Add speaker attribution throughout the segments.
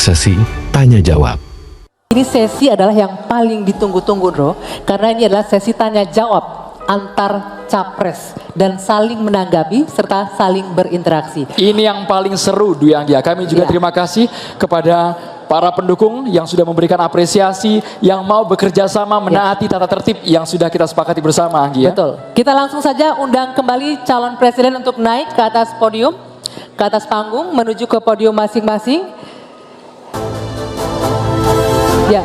Speaker 1: sesi tanya jawab.
Speaker 2: Ini sesi adalah yang paling ditunggu-tunggu, Bro, karena ini adalah sesi tanya jawab antar capres dan saling menanggapi serta saling berinteraksi.
Speaker 3: Ini yang paling seru, Dwi Anggia. Kami juga terima kasih kepada para pendukung yang sudah memberikan apresiasi, yang mau bekerja sama menaati tata tertib yang sudah kita sepakati bersama, Anggia.
Speaker 2: Betul. Kita langsung saja undang kembali calon presiden untuk naik ke atas podium, ke atas panggung, menuju ke podium masing-masing. Ya.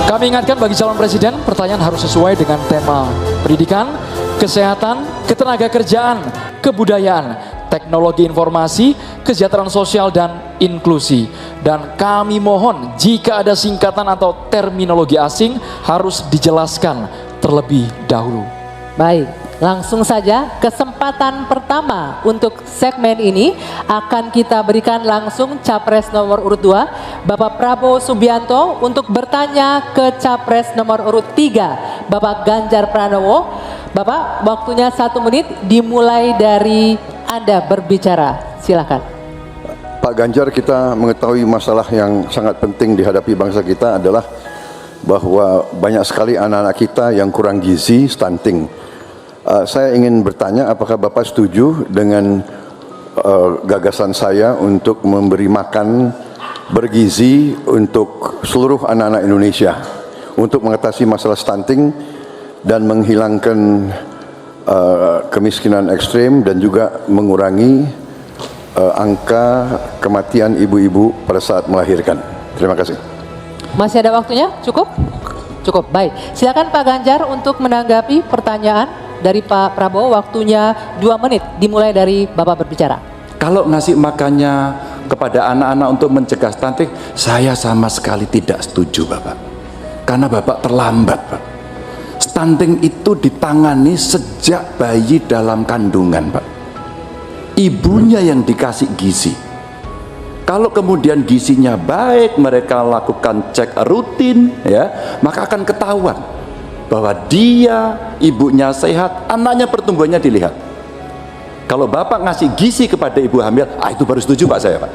Speaker 3: Kami ingatkan bagi calon presiden, pertanyaan harus sesuai dengan tema pendidikan, kesehatan, ketenaga kerjaan, kebudayaan, teknologi informasi, kesejahteraan sosial, dan inklusi. Dan kami mohon jika ada singkatan atau terminologi asing harus dijelaskan terlebih dahulu.
Speaker 2: Baik, langsung saja kesempatan pertama untuk segmen ini akan kita berikan langsung Capres nomor urut 2, Bapak Prabowo Subianto, untuk bertanya ke Capres nomor urut 3, Bapak Ganjar Pranowo. Bapak, waktunya 1 menit dimulai dari Anda berbicara. Silakan.
Speaker 4: Pak Ganjar, kita mengetahui masalah yang sangat penting dihadapi bangsa kita adalah bahwa banyak sekali anak-anak kita yang kurang gizi, stunting. Saya ingin bertanya, apakah Bapak setuju dengan gagasan saya untuk memberi makan bergizi untuk seluruh anak-anak Indonesia untuk mengatasi masalah stunting dan menghilangkan kemiskinan ekstrim dan juga mengurangi angka kematian ibu-ibu pada saat melahirkan. Terima kasih.
Speaker 2: Masih ada waktunya? Cukup? Cukup, baik. Silakan Pak Ganjar untuk menanggapi pertanyaan dari Pak Prabowo. Waktunya 2 menit dimulai dari Bapak berbicara.
Speaker 5: Kalau ngasih makannya kepada anak-anak untuk mencegah stunting, saya sama sekali tidak setuju, Bapak. Karena Bapak terlambat, Pak. Stunting itu ditangani sejak bayi dalam kandungan, Pak. Ibunya yang dikasih gizi. Kalau kemudian gizinya baik, mereka lakukan cek rutin, ya, maka akan ketahuan bahwa dia, ibunya sehat, anaknya pertumbuhannya dilihat. Kalau Bapak ngasih gizi kepada ibu hamil, itu baru setuju Pak saya, Pak.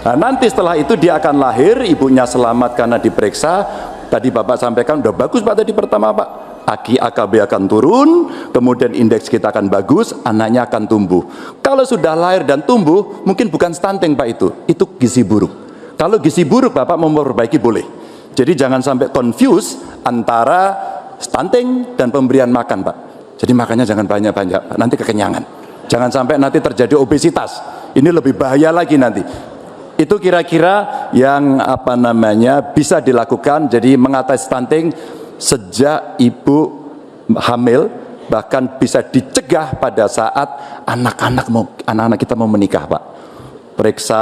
Speaker 5: Nah, nanti setelah itu dia akan lahir, ibunya selamat karena diperiksa. Tadi Bapak sampaikan udah bagus Pak tadi pertama Pak. AKB akan turun, kemudian indeks kita akan bagus, anaknya akan tumbuh. Kalau sudah lahir dan tumbuh, mungkin bukan stunting Pak itu gizi buruk. Kalau gizi buruk Bapak mau memperbaiki boleh. Jadi jangan sampai confuse antara stunting dan pemberian makan Pak. Jadi makannya jangan banyak-banyak, nanti kekenyangan. Jangan sampai nanti terjadi obesitas. Ini lebih bahaya lagi nanti. Itu kira-kira yang bisa dilakukan. Jadi mengatasi stunting sejak ibu hamil, bahkan bisa dicegah pada saat anak-anak kita mau menikah Pak. Periksa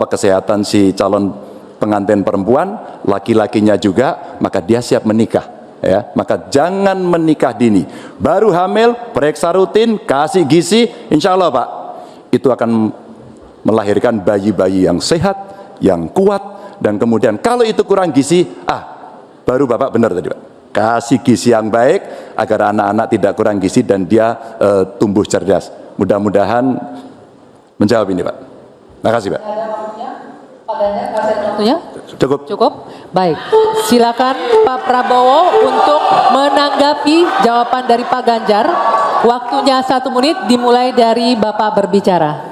Speaker 5: kesehatan si calon pengantin perempuan, laki-lakinya juga, maka dia siap menikah. Ya, maka jangan menikah dini. Baru hamil, periksa rutin, kasih gizi, insya Allah Pak, itu akan melahirkan bayi-bayi yang sehat, yang kuat, dan kemudian kalau itu kurang gizi, baru Bapak benar tadi Pak. Kasih gizi yang baik agar anak-anak tidak kurang gizi dan dia tumbuh cerdas. Mudah-mudahan menjawab ini Pak. Terima kasih Pak.
Speaker 2: Pak Ganjar, masih ada waktunya?
Speaker 5: Cukup.
Speaker 2: Cukup? Baik. Silakan Pak Prabowo untuk menanggapi jawaban dari Pak Ganjar. Waktunya 1 menit dimulai dari Bapak berbicara.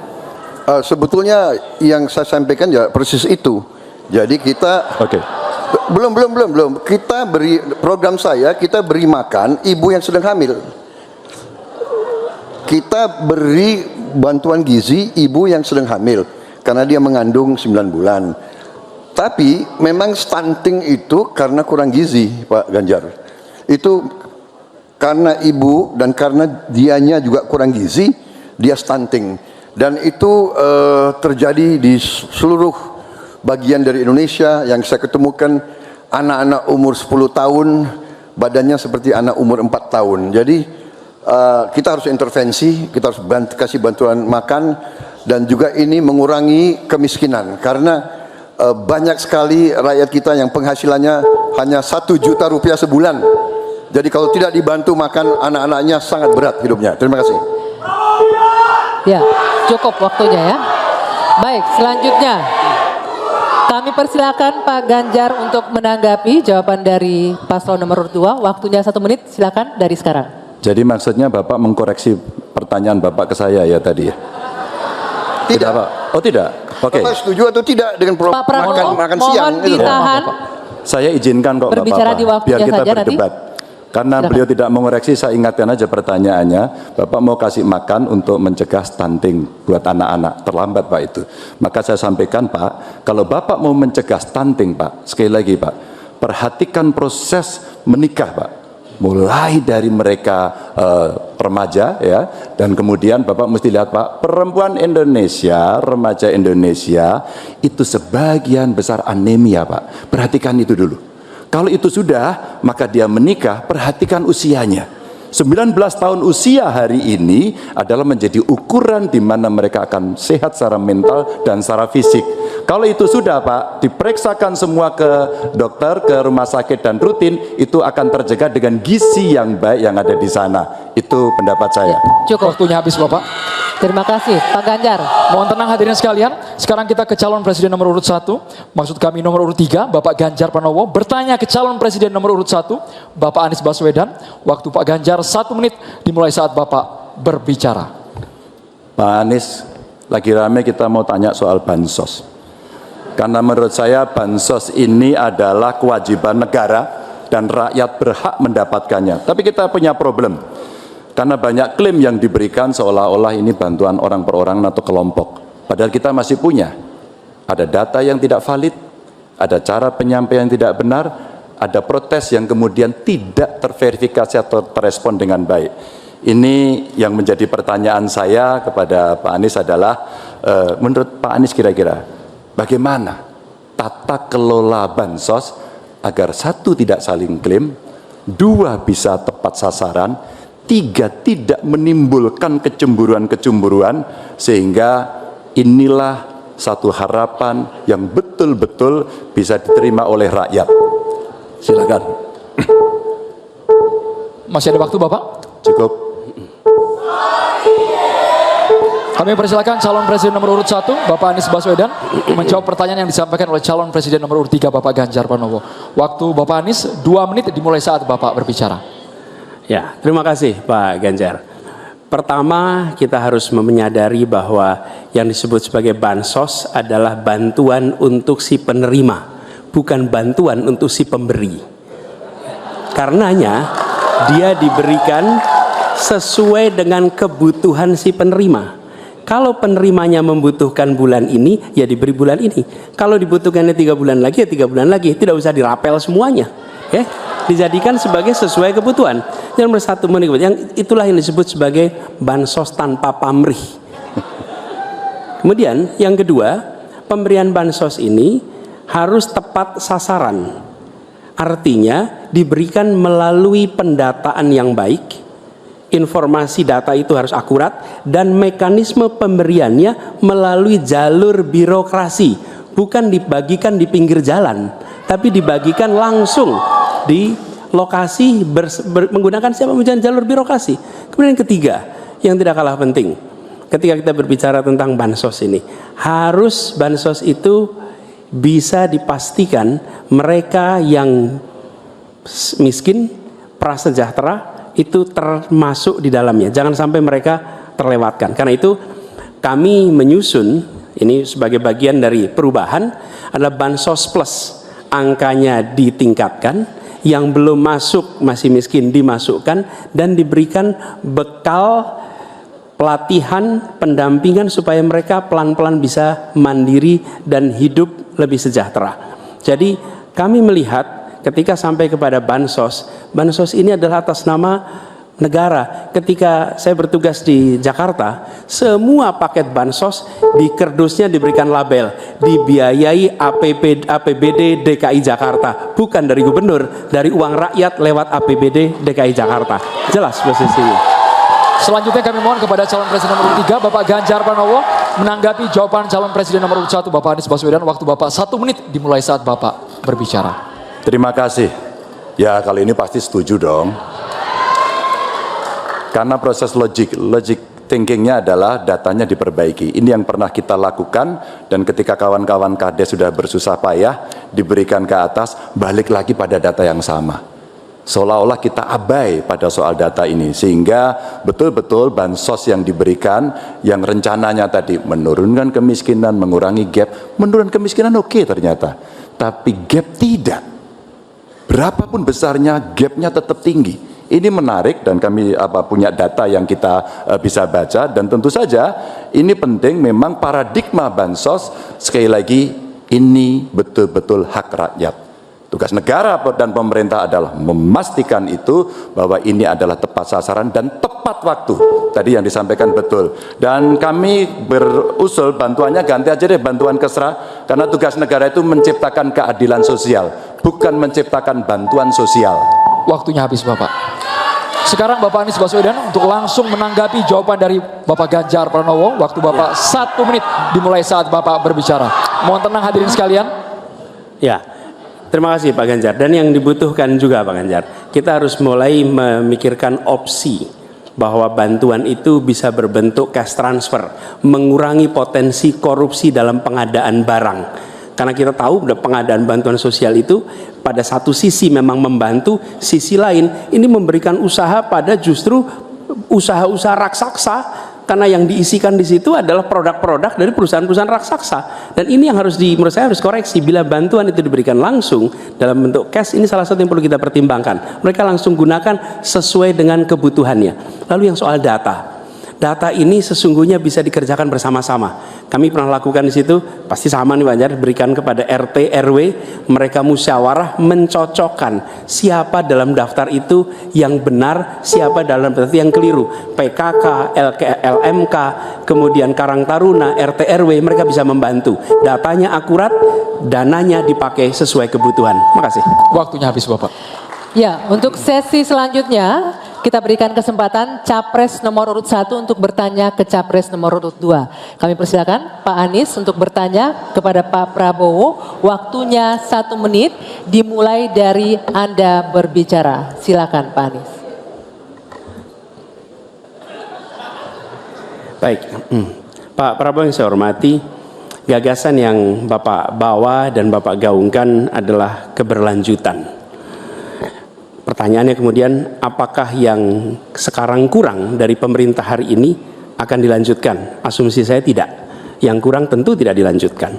Speaker 4: Sebetulnya yang saya sampaikan ya persis itu. Jadi kita belum. Kita beri program kita beri makan ibu yang sedang hamil. Kita beri bantuan gizi ibu yang sedang hamil karena dia mengandung 9 bulan. Tapi memang stunting itu karena kurang gizi, Pak Ganjar. Itu karena ibu dan karena dianya juga kurang gizi, dia stunting. Dan itu terjadi di seluruh bagian dari Indonesia. Yang saya ketemukan anak-anak umur 10 tahun badannya seperti anak umur 4 tahun. Jadi kita harus intervensi, kita harus kasih bantuan makan, dan juga ini mengurangi kemiskinan karena banyak sekali rakyat kita yang penghasilannya hanya 1 juta rupiah sebulan. Jadi kalau tidak dibantu makan anak-anaknya sangat berat hidupnya. Terima kasih.
Speaker 2: Ya, cukup waktunya ya. Baik, selanjutnya kami persilakan Pak Ganjar untuk menanggapi jawaban dari paslon nomor 2. Waktunya 1 menit, silakan dari sekarang.
Speaker 5: Jadi maksudnya Bapak mengkoreksi pertanyaan Bapak ke saya ya tadi ya? Tidak Pak? Oh tidak? Oke.
Speaker 4: Bapak setuju atau tidak dengan
Speaker 2: Pak Prabowo,
Speaker 4: makan
Speaker 2: mohon
Speaker 4: siang itu?
Speaker 2: ditahan.
Speaker 5: Saya izinkan kok
Speaker 2: Berbicara
Speaker 5: Bapak,
Speaker 2: di waktunya
Speaker 5: biar kita
Speaker 2: saja nanti.
Speaker 5: berdebat. Karena
Speaker 2: Silakan.
Speaker 5: beliau tidak mengoreksi, saya ingatkan aja pertanyaannya. Bapak mau kasih makan untuk mencegah stunting buat anak-anak. Terlambat Pak itu. Maka saya sampaikan Pak, kalau Bapak mau mencegah stunting Pak, sekali lagi Pak, perhatikan proses menikah Pak. Mulai dari mereka remaja ya, dan kemudian Bapak mesti lihat Pak, perempuan Indonesia, remaja Indonesia itu sebagian besar anemia Pak. Perhatikan itu dulu. Kalau itu sudah, maka dia menikah, perhatikan usianya. 19 tahun usia hari ini adalah menjadi ukuran di mana mereka akan sehat secara mental dan secara fisik. Kalau itu sudah Pak, diperiksakan semua ke dokter, ke rumah sakit dan rutin, itu akan terjaga dengan gizi yang baik yang ada di sana. Itu pendapat saya.
Speaker 2: Cukup.
Speaker 3: Waktunya habis Bapak.
Speaker 2: Terima kasih Pak Ganjar.
Speaker 3: Mohon tenang hadirin sekalian. Sekarang kita ke calon presiden nomor urut 1. Maksud kami nomor urut 3, Bapak Ganjar Pranowo. Bertanya ke calon presiden nomor urut 1, Bapak Anies Baswedan. Waktu Pak Ganjar 1 menit dimulai saat Bapak berbicara.
Speaker 5: Pak Anies, lagi rame kita mau tanya soal bansos. Karena menurut saya bansos ini adalah kewajiban negara dan rakyat berhak mendapatkannya. Tapi kita punya problem. Karena banyak klaim yang diberikan seolah-olah ini bantuan orang per orang atau kelompok. Padahal kita masih punya. Ada data yang tidak valid, ada cara penyampaian yang tidak benar, ada protes yang kemudian tidak terverifikasi atau terrespon dengan baik. Ini yang menjadi pertanyaan saya kepada Pak Anies adalah, menurut Pak Anies kira-kira bagaimana tata kelola bansos agar 1, tidak saling klaim, 2, bisa tepat sasaran, 3, tidak menimbulkan kecemburuan-kecemburuan, sehingga inilah satu harapan yang betul-betul bisa diterima oleh rakyat. Silakan.
Speaker 3: Masih ada waktu Bapak?
Speaker 5: Cukup.
Speaker 3: Kami persilakan calon presiden nomor urut 1, Bapak Anies Baswedan, menjawab pertanyaan yang disampaikan oleh calon presiden nomor urut 3, Bapak Ganjar Pranowo. Waktu Bapak Anies 2 menit dimulai saat Bapak berbicara.
Speaker 1: Ya, terima kasih Pak Ganjar. Pertama, kita harus menyadari bahwa yang disebut sebagai bansos adalah bantuan untuk si penerima, bukan bantuan untuk si pemberi. Karenanya, dia diberikan sesuai dengan kebutuhan si penerima. Kalau penerimanya membutuhkan bulan ini, ya diberi bulan ini. Kalau dibutuhkannya 3 bulan lagi, ya 3 bulan lagi. Tidak usah dirapel semuanya. Ya, dijadikan sebagai sesuai kebutuhan. Yang nomor 1 yang itulah yang disebut sebagai bansos tanpa pamrih. Kemudian yang kedua, pemberian bansos ini harus tepat sasaran. Artinya diberikan melalui pendataan yang baik, informasi data itu harus akurat, dan mekanisme pemberiannya melalui jalur birokrasi, bukan dibagikan di pinggir jalan, tapi dibagikan langsung di lokasi menggunakan siapa menggunakan jalur birokrasi. Kemudian yang ketiga, yang tidak kalah penting, ketika kita berbicara tentang bansos ini, harus bansos itu bisa dipastikan mereka yang miskin, prasejahtera itu termasuk di dalamnya. Jangan sampai mereka terlewatkan. Karena itu kami menyusun ini sebagai bagian dari perubahan adalah bansos plus, angkanya ditingkatkan, yang belum masuk masih miskin dimasukkan dan diberikan bekal pelatihan, pendampingan supaya mereka pelan-pelan bisa mandiri dan hidup lebih sejahtera. Jadi kami melihat ketika sampai kepada bansos, bansos ini adalah atas nama negara. Ketika saya bertugas di Jakarta, semua paket bansos di kerdusnya diberikan label dibiayai APBD DKI Jakarta, bukan dari gubernur, dari uang rakyat lewat APBD DKI Jakarta. Jelas posisinya.
Speaker 3: Selanjutnya kami mohon kepada calon presiden nomor 3, Bapak Ganjar Pranowo, menanggapi jawaban calon presiden nomor 1, Bapak Anies Baswedan. Waktu Bapak 1 menit dimulai saat Bapak berbicara.
Speaker 5: Terima kasih. Ya, kali ini pasti setuju dong. Karena proses logik thinkingnya adalah datanya diperbaiki. Ini yang pernah kita lakukan, dan ketika kawan-kawan Kades sudah bersusah payah diberikan ke atas, balik lagi pada data yang sama. Seolah-olah kita abai pada soal data ini, sehingga betul-betul bansos yang diberikan yang rencananya tadi menurunkan kemiskinan, mengurangi gap, menurunkan kemiskinan oke ternyata, tapi gap tidak. Berapapun besarnya, gapnya tetap tinggi. Ini menarik, dan kami punya data yang kita bisa baca, dan tentu saja ini penting. Memang paradigma bansos, sekali lagi, ini betul-betul hak rakyat. Tugas negara dan pemerintah adalah memastikan itu, bahwa ini adalah tepat sasaran dan tepat waktu. Tadi yang disampaikan betul. Dan kami berusul bantuannya ganti aja deh, bantuan kesra, karena tugas negara itu menciptakan keadilan sosial, bukan menciptakan bantuan sosial.
Speaker 3: Waktunya habis Bapak. Sekarang Bapak Anies Baswedan untuk langsung menanggapi jawaban dari Bapak Ganjar Pranowo. Waktu Bapak 1 menit dimulai saat Bapak berbicara. Mohon tenang hadirin sekalian.
Speaker 1: Ya, terima kasih Pak Ganjar. Dan yang dibutuhkan juga Pak Ganjar, kita harus mulai memikirkan opsi bahwa bantuan itu bisa berbentuk cash transfer, mengurangi potensi korupsi dalam pengadaan barang. Karena kita tahu pengadaan bantuan sosial itu pada satu sisi memang membantu, sisi lain ini memberikan usaha pada justru usaha-usaha raksasa, karena yang diisikan di situ adalah produk-produk dari perusahaan-perusahaan raksasa. Dan ini yang menurut saya harus koreksi. Bila bantuan itu diberikan langsung dalam bentuk cash, ini salah satu yang perlu kita pertimbangkan. Mereka langsung gunakan sesuai dengan kebutuhannya. Lalu yang soal data ini sesungguhnya bisa dikerjakan bersama-sama. Kami pernah lakukan di situ, pasti sama nih Pak Ganjar, berikan kepada RT RW, mereka musyawarah mencocokkan siapa dalam daftar itu yang benar, siapa dalam daftar itu yang keliru. PKK, LMK, kemudian Karang Taruna, RT RW, mereka bisa membantu. Datanya akurat, dananya dipakai sesuai kebutuhan. Makasih.
Speaker 3: Waktunya habis Bapak.
Speaker 2: Ya, untuk sesi selanjutnya kita berikan kesempatan Capres nomor urut 1 untuk bertanya ke Capres nomor urut 2. Kami persilakan Pak Anies untuk bertanya kepada Pak Prabowo. Waktunya 1 menit dimulai dari Anda berbicara. Silakan Pak Anies.
Speaker 1: Baik, Pak Prabowo yang saya hormati, gagasan yang Bapak bawa dan Bapak gaungkan adalah keberlanjutan. Pertanyaannya kemudian, apakah yang sekarang kurang dari pemerintah hari ini akan dilanjutkan? Asumsi saya tidak. Yang kurang tentu tidak dilanjutkan.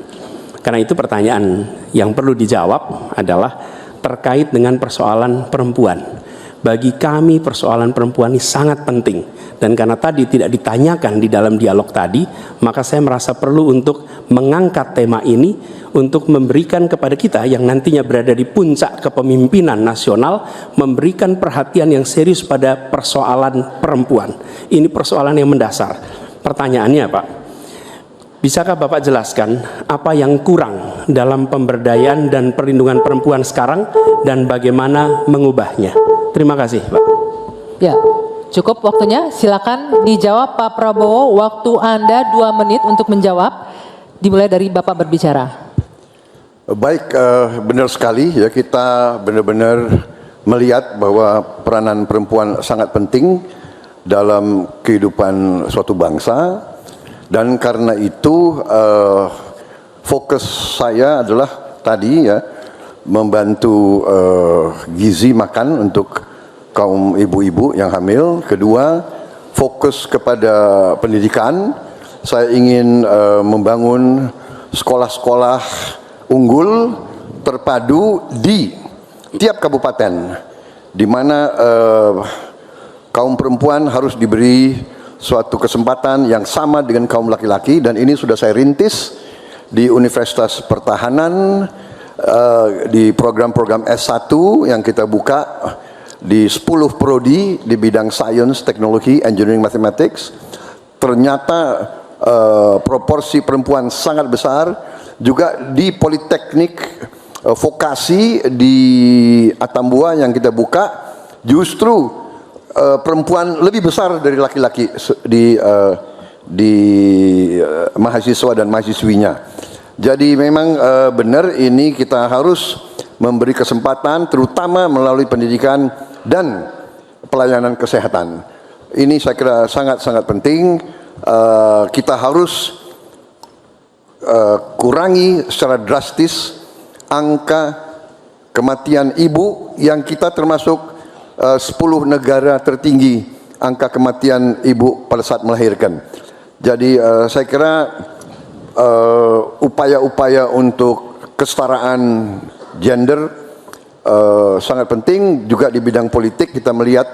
Speaker 1: Karena itu pertanyaan yang perlu dijawab adalah terkait dengan persoalan perempuan. Bagi kami persoalan perempuan ini sangat penting. Dan karena tadi tidak ditanyakan di dalam dialog tadi, maka saya merasa perlu untuk mengangkat tema ini untuk memberikan kepada kita yang nantinya berada di puncak kepemimpinan nasional, memberikan perhatian yang serius pada persoalan perempuan. Ini persoalan yang mendasar. Pertanyaannya Pak, bisakah Bapak jelaskan apa yang kurang dalam pemberdayaan dan perlindungan perempuan sekarang dan bagaimana mengubahnya? Terima kasih Pak.
Speaker 2: Ya, cukup waktunya. Silakan dijawab Pak Prabowo. Waktu Anda 2 menit untuk menjawab. Dimulai dari Bapak berbicara.
Speaker 4: Baik, benar sekali ya, kita benar-benar melihat bahwa peranan perempuan sangat penting dalam kehidupan suatu bangsa, dan karena itu fokus saya adalah tadi ya, membantu gizi makan untuk kaum ibu-ibu yang hamil. Kedua, fokus kepada pendidikan. Saya ingin membangun sekolah-sekolah unggul terpadu di tiap kabupaten, di mana kaum perempuan harus diberi suatu kesempatan yang sama dengan kaum laki-laki. Dan ini sudah saya rintis di Universitas Pertahanan, di program-program S1 yang kita buka di 10 prodi di bidang Science, Teknologi, Engineering, Mathematics. Ternyata proporsi perempuan sangat besar. Juga di Politeknik Vokasi di Atambua yang kita buka, justru perempuan lebih besar dari laki-laki di mahasiswa dan mahasiswinya. Jadi memang benar, ini kita harus memberi kesempatan terutama melalui pendidikan dan pelayanan kesehatan. Ini saya kira sangat-sangat penting. Kita harus kurangi secara drastis angka kematian ibu yang kita termasuk 10 negara tertinggi angka kematian ibu pada saat melahirkan. Jadi saya kira upaya-upaya untuk kesetaraan gender sangat penting. Juga di bidang politik kita melihat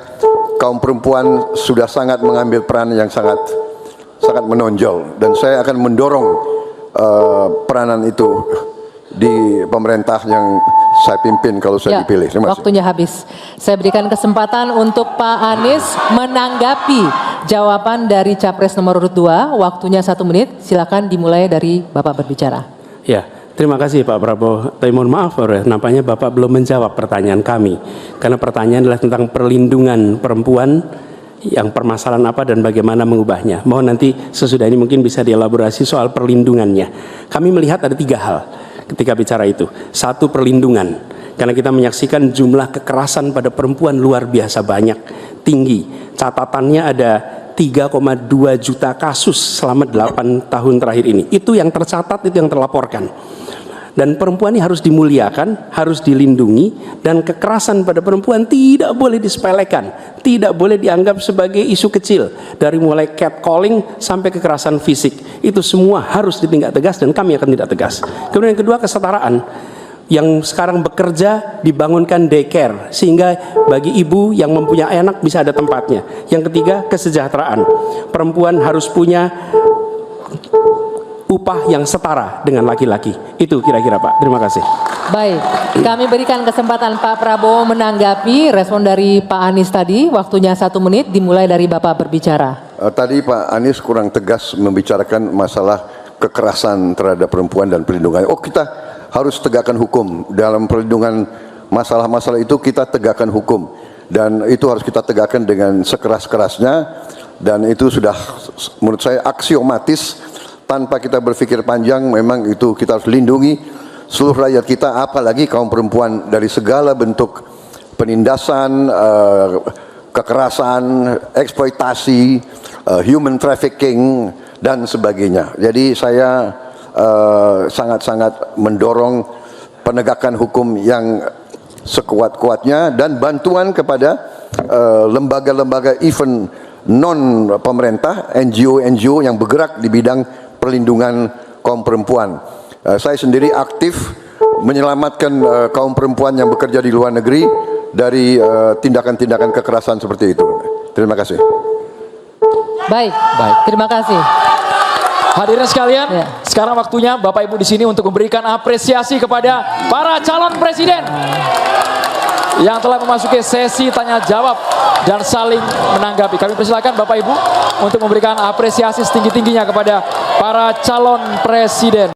Speaker 4: kaum perempuan sudah sangat mengambil peran yang sangat menonjol, dan saya akan mendorong peranan itu di pemerintah yang saya pimpin kalau saya dipilih. Terima kasih.
Speaker 2: Waktunya habis. Saya berikan kesempatan untuk Pak Anies menanggapi jawaban dari Capres nomor urut 2. Waktunya 1 menit. Silakan dimulai dari Bapak berbicara.
Speaker 1: Ya, terima kasih Pak Prabowo. Tapi mohon maaf, nampaknya Bapak belum menjawab pertanyaan kami. Karena pertanyaan adalah tentang perlindungan perempuan, yang permasalahan apa dan bagaimana mengubahnya. Mohon nanti sesudah ini mungkin bisa dielaborasi soal perlindungannya. Kami melihat ada 3 hal ketika bicara itu. 1, perlindungan. Karena kita menyaksikan jumlah kekerasan pada perempuan luar biasa banyak, tinggi. Catatannya ada 3,2 juta kasus selama 8 tahun terakhir ini. Itu yang tercatat, itu yang terlaporkan. Dan perempuan ini harus dimuliakan, harus dilindungi, dan kekerasan pada perempuan tidak boleh disepelekan, tidak boleh dianggap sebagai isu kecil. Dari mulai catcalling sampai kekerasan fisik, itu semua harus ditindak tegas, dan kami akan tindak tegas. Kemudian yang kedua, kesetaraan. Yang sekarang bekerja dibangunkan daycare, sehingga bagi ibu yang mempunyai anak bisa ada tempatnya. Yang ketiga, kesejahteraan. Perempuan harus punya upah yang setara dengan laki-laki. Itu kira-kira Pak. Terima kasih.
Speaker 2: Baik, kami berikan kesempatan Pak Prabowo menanggapi respon dari Pak Anies tadi. Waktunya 1 menit, dimulai dari Bapak berbicara.
Speaker 4: Tadi Pak Anies kurang tegas membicarakan masalah kekerasan terhadap perempuan dan perlindungan. Oh, kita harus tegakkan hukum. Dalam perlindungan masalah-masalah itu kita tegakkan hukum. Dan itu harus kita tegakkan dengan sekeras-kerasnya. Dan itu sudah menurut saya aksiomatis. Tanpa kita berpikir panjang, memang itu kita harus lindungi seluruh rakyat kita, apalagi kaum perempuan dari segala bentuk penindasan, kekerasan, eksploitasi, human trafficking, dan sebagainya. Jadi saya sangat-sangat mendorong penegakan hukum yang sekuat-kuatnya dan bantuan kepada lembaga-lembaga event non pemerintah, NGO yang bergerak di bidang perlindungan kaum perempuan. Saya sendiri aktif menyelamatkan kaum perempuan yang bekerja di luar negeri dari tindakan-tindakan kekerasan seperti itu. Terima kasih.
Speaker 2: Baik, terima kasih.
Speaker 3: Hadirin sekalian, sekarang waktunya Bapak Ibu di sini untuk memberikan apresiasi kepada para calon presiden yang telah memasuki sesi tanya jawab dan saling menanggapi. Kami persilakan Bapak Ibu untuk memberikan apresiasi setinggi-tingginya kepada para calon presiden.